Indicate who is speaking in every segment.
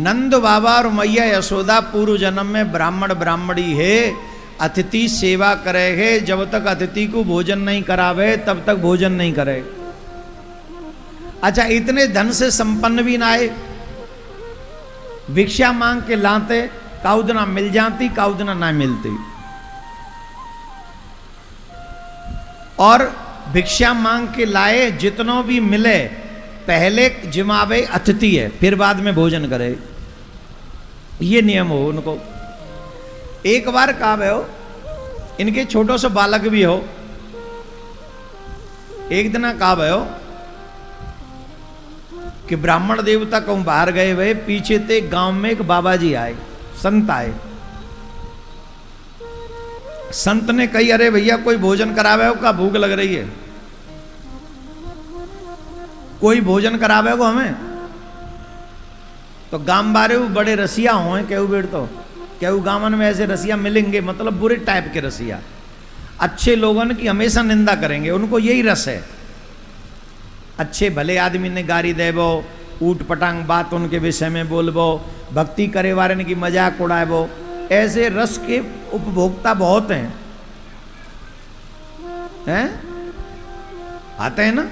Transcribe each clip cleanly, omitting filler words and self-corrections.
Speaker 1: नंद बाबा और मैया यशोदा पूर्व जन्म में ब्राह्मण ब्राह्मणी है, अतिथि सेवा करे है, जब तक अतिथि को भोजन नहीं करावे तब तक भोजन नहीं करे। अच्छा, इतने धन से संपन्न भी ना आए, भिक्षा मांग के लाते, काउदना मिल जाती, काउदना ना मिलती। और भिक्षा मांग के लाए, जितनों भी मिले पहले जिमावे अतिथि है, फिर बाद में भोजन करे, ये नियम हो उनको। एक बार कहा हो, इनके छोटो से बालक भी हो, एक दिन कहा हो कि ब्राह्मण देवता कहूं बाहर गए हुए, पीछे थे गांव में एक बाबा जी आए, संत आए। संत ने कही, अरे भैया कोई भोजन करावे हो का, भूख लग रही है, कोई भोजन करावे हो हमें। तो गांव बारे बड़े रसिया हो, केहू बेड़ तो केहू गांवन में ऐसे रसिया मिलेंगे, मतलब बुरे टाइप के रसिया, अच्छे लोगों की हमेशा निंदा करेंगे, उनको यही रस है। अच्छे भले आदमी ने गारी देबो, ऊट पटांग बात उनके विषय में बोलबो, भक्ति करे वाले की मजाक उड़ाएबो, ऐसे रस के उपभोक्ता बहुत हैं, आते हैं ना।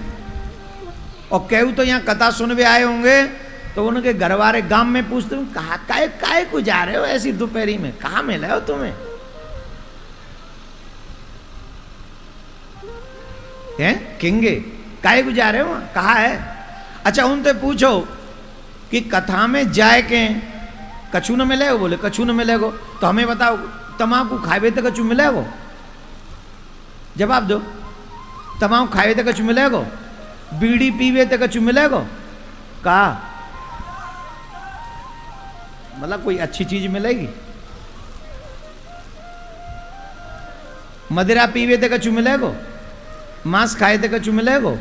Speaker 1: और केहू तो यहाँ कथा सुनवे आए होंगे, तो उनके घर वाले गांव में पूछते हैं, कहा काय को जा रहे हो ऐसी दोपहरी में, कहाँ मिला हो तुम्हें, हैं किंगे काय को जा रहे हो, कहा है। अच्छा, उनसे पूछो कि कथा में जाए के कछु न मिले हो, बोले कछु न मिले गो। तो हमें बताओ, तमाकू खाए तो कछु मिले गो, जवाब दो। तमाकू खाए तो कछु मिले गो, बीड़ी पीवे तो कछु मिले गो, कहा मतलब कोई अच्छी चीज मिलेगी। मदिरा पीवे तो कछु मिलेगो, मांस खाए तो कछु मिलेगो,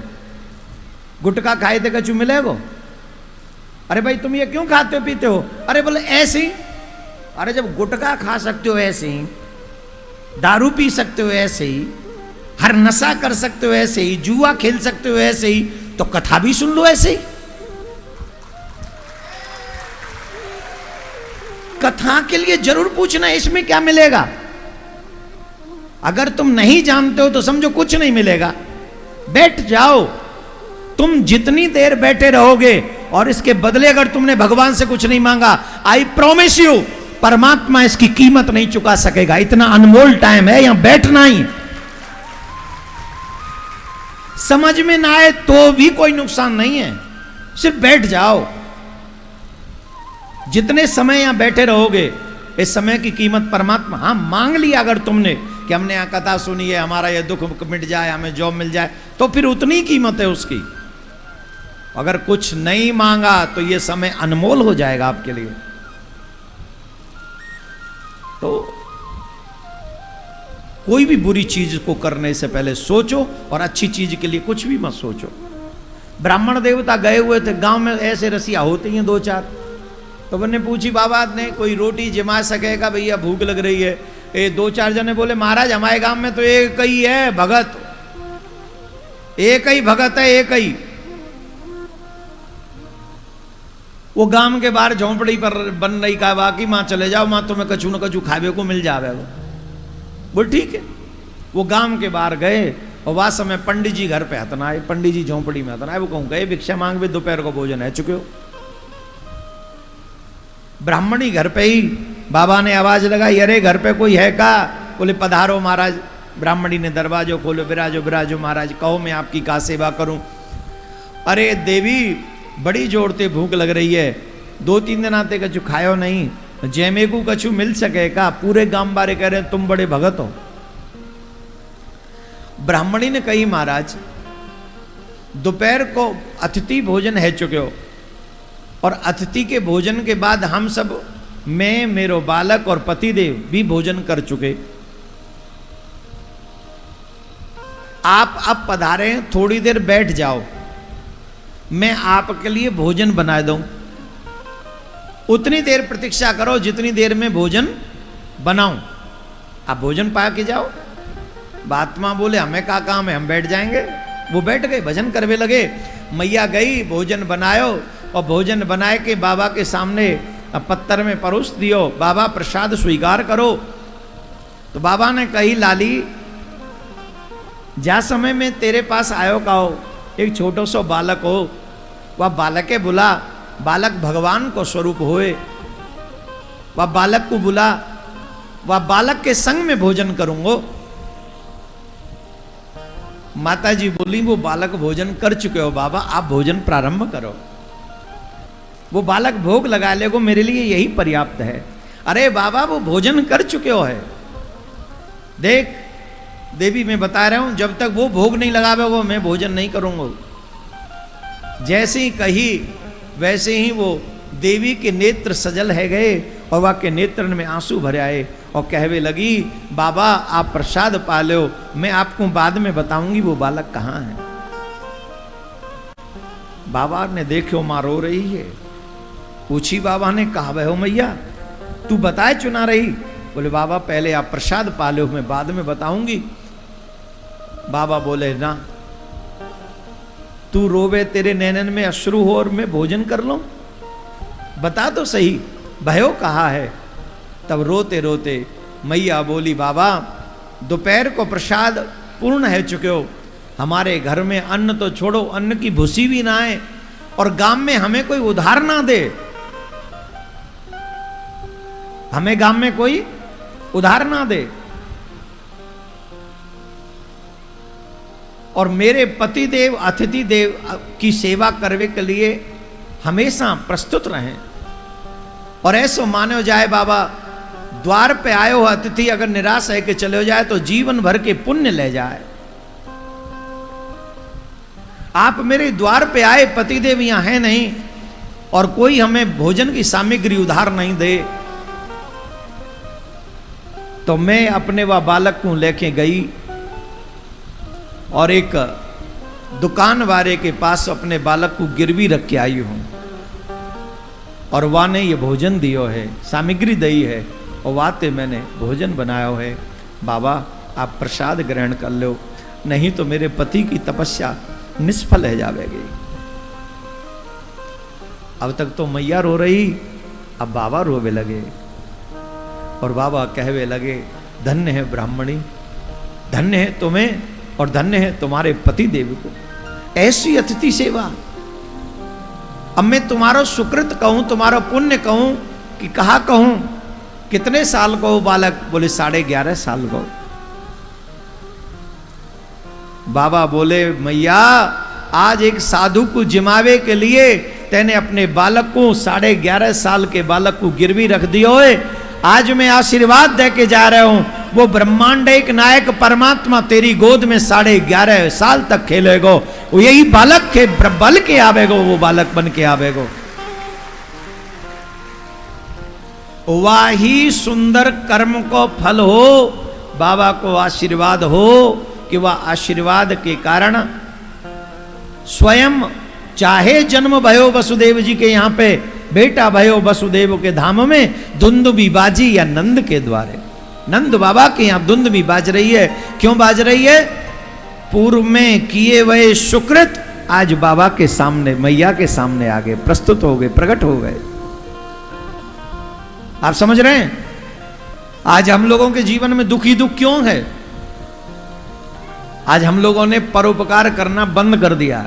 Speaker 1: गुटखा खाए तो कछु मिलेगो। अरे भाई तुम ये क्यों खाते हो पीते हो, अरे बोले ऐसे ही। अरे जब गुटखा खा सकते हो ऐसे ही, दारू पी सकते हो ऐसे ही, हर नशा कर सकते हो ऐसे ही, जुआ खेल सकते हो ऐसे ही, तो कथा भी सुन लो ऐसे ही। कथा के लिए जरूर पूछना इसमें क्या मिलेगा। अगर तुम नहीं जानते हो तो समझो कुछ नहीं मिलेगा, बैठ जाओ। तुम जितनी देर बैठे रहोगे और इसके बदले अगर तुमने भगवान से कुछ नहीं मांगा, आई प्रॉमिस यू, परमात्मा इसकी कीमत नहीं चुका सकेगा। इतना अनमोल टाइम है, यहां बैठना ही। समझ में ना आए तो भी कोई नुकसान नहीं है, सिर्फ बैठ जाओ। जितने समय यहां बैठे रहोगे, इस समय की कीमत परमात्मा, हाँ मांग लिया अगर तुमने कि हमने यहां कथा सुनी है, हमारा यह दुख मिट जाए, हमें जॉब मिल जाए, तो फिर उतनी कीमत है उसकी। अगर कुछ नहीं मांगा तो यह समय अनमोल हो जाएगा आपके लिए। तो कोई भी बुरी चीज को करने से पहले सोचो, और अच्छी चीज के लिए कुछ भी मत सोचो। ब्राह्मण देवता गए हुए थे गांव में, ऐसे रसिया होते हैं दो चार। तो मैंने पूछी बाबा ने, कोई रोटी जमा सकेगा भैया, भूख लग रही है। ये दो चार जने बोले, महाराज हमारे गांव में तो एक ही है भगत, एक ही भगत है, एक ही। वो गांव के बाहर झोंपड़ी पर बन रही, कहा बाकी माँ चले जाओ, माँ तुम्हें कछु न कछु खावे को मिल जावे। बोल ठीक है। वो गांव के बाहर गए और वह समय पंडित जी घर पे हतना आए, पंडित जी झोंपड़ी में हतना आए। वो कहूँ गए भिक्षा मांग भी, दोपहर को भोजन है चुके हो। ब्राह्मणी घर पे ही बाबा ने आवाज लगाई, अरे घर पे कोई है का? बोले पधारो महाराज। ब्राह्मणी ने दरवाजो खोलो, बिराजो बिराजो महाराज, कहो मैं आपकी का सेवा करूं। अरे देवी बड़ी जोर से भूख लग रही है, 2-3 दिन आते कछु खायो नहीं, जैमे को कछु मिल सके का? पूरे गांव बारे कह रहे तुम बड़े भगत हो। ब्राह्मणी ने कही महाराज दोपहर को अतिथि भोजन है चुके हो, और अतिथि के भोजन के बाद हम सब, मैं, मेरो बालक और पतिदेव भी भोजन कर चुके। आप अब पधारे, थोड़ी देर बैठ जाओ, मैं आपके लिए भोजन बना दूं। उतनी देर प्रतीक्षा करो जितनी देर में भोजन बनाऊं। आप भोजन पा के जाओ। बातमा बोले हमें क्या काम है, हम बैठ जाएंगे। वो बैठ गए, भजन करवे लगे। मैया गई, भोजन बनायो, और भोजन बनाए के बाबा के सामने अब पत्थर में परोस दियो, बाबा प्रसाद स्वीकार करो। तो बाबा ने कही लाली जा समय में तेरे पास आयो कहो एक छोटो सो बालक हो, वह बालक के बुला, बालक भगवान को स्वरूप होए, वह बालक को बुला, वह बालक के संग में भोजन करूंगो। माता जी बोली वो बालक भोजन कर चुके हो बाबा, आप भोजन प्रारंभ करो। वो बालक भोग लगा लेगो, मेरे लिए यही पर्याप्त है। अरे बाबा वो भोजन कर चुके हो है। देख देवी मैं बता रहा हूं, जब तक वो भोग नहीं लगावे वो मैं भोजन नहीं करूंगा। जैसे ही कही वैसे ही वो देवी के नेत्र सजल है गए और वह के नेत्र में आंसू भरे आए और कहवे लगी बाबा आप प्रसाद पा लो, मैं आपको बाद में बताऊंगी वो बालक कहाँ है। बाबा ने देखो माँ रो रही है, पूछी बाबा ने कहा वह हो मैया तू बताए चुना रही। बोले बाबा पहले आप प्रसाद पा लो, मैं बाद में बताऊंगी। बाबा बोले ना तू रोवे, तेरे नैनन में अश्रु हो और मैं भोजन कर लूं, बता तो सही भयो कहा है। तब रोते रोते मैया बोली बाबा दोपहर को प्रसाद पूर्ण है चुके हो, हमारे घर में अन्न तो छोड़ो अन्न की भूसी भी ना आए और गांव में हमें कोई उधार ना दे, हमें गांव में कोई उधार ना दे और मेरे पति देव अतिथि देव की सेवा करने के लिए हमेशा प्रस्तुत रहें। और ऐसो मानो जाए बाबा द्वार पे आयो अतिथि अगर निराश है कि चले जाए तो जीवन भर के पुण्य ले जाए। आप मेरे द्वार पे आए, पतिदेव यहां है नहीं और कोई हमें भोजन की सामग्री उधार नहीं दे, तो मैं अपने वह बालक को लेके गई और एक दुकान वाले के पास अपने बालक को गिरवी रख के आई हूं और वह ने ये भोजन दियो है, सामग्री दी है और वाते मैंने भोजन बनाया है। बाबा आप प्रसाद ग्रहण कर लो, नहीं तो मेरे पति की तपस्या निष्फल है जावेगी। अब तक तो मैया रो रही, अब बाबा रोवे लगे और बाबा कहवे लगे धन्य है ब्राह्मणी, धन्य है तुम्हें और धन्य है तुम्हारे पति देव को, ऐसी अतिथि सेवा। अब मैं तुम्हारा सुकृत कहूं, तुम्हारा पुण्य कहूं कि कहा कहूं, कितने साल को बालक? बोले 11.5 साल को। बाबा बोले मैया आज एक साधु को जिमावे के लिए तेने अपने बालक को 11.5 साल के बालक को गिरवी रख दियो है। आज मैं आशीर्वाद दे के जा रहा हूं, वो ब्रह्मांड एक नायक परमात्मा तेरी गोद में 11.5 साल तक खेलेगो, वो यही बालक के बल के आवेगो, वो बालक बन के आवेगो। वाही सुंदर कर्म को फल हो, बाबा को आशीर्वाद हो कि वह आशीर्वाद के कारण स्वयं चाहे जन्म भयो वसुदेव जी के यहाँ पे, बेटा भयो वसुदेव के धाम में धुंदुबी बाजी या नंद के द्वारे, नंद बाबा के यहाँ धुंदुबी बाज रही है। क्यों बाज रही है? पूर्व में किए हुए सुकृत आज बाबा के सामने, मैया के सामने आ गए, प्रस्तुत हो गए, प्रकट हो गए। आप समझ रहे हैं? आज हम लोगों के जीवन में दुख ही दुख क्यों है? आज हम लोगों ने परोपकार करना बंद कर दिया।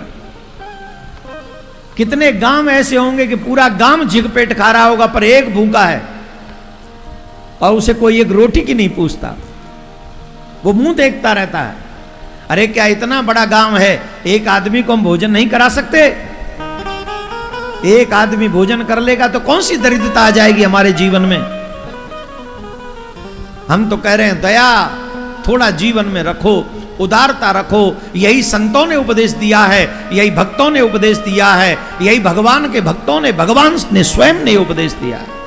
Speaker 1: कितने गांव ऐसे होंगे कि पूरा गांव झिग पेट खा रहा होगा पर एक भूखा है और उसे कोई एक रोटी की नहीं पूछता, वो मुंह देखता रहता है। अरे क्या इतना बड़ा गांव है, एक आदमी को हम भोजन नहीं करा सकते? एक आदमी भोजन कर लेगा तो कौन सी दरिद्रता आ जाएगी हमारे जीवन में? हम तो कह रहे हैं दया थोड़ा जीवन में रखो, उदारता रखो। यही संतों ने उपदेश दिया है, यही भक्तों ने उपदेश दिया है, यही भगवान के भक्तों ने, भगवान ने स्वयं ने उपदेश दिया है।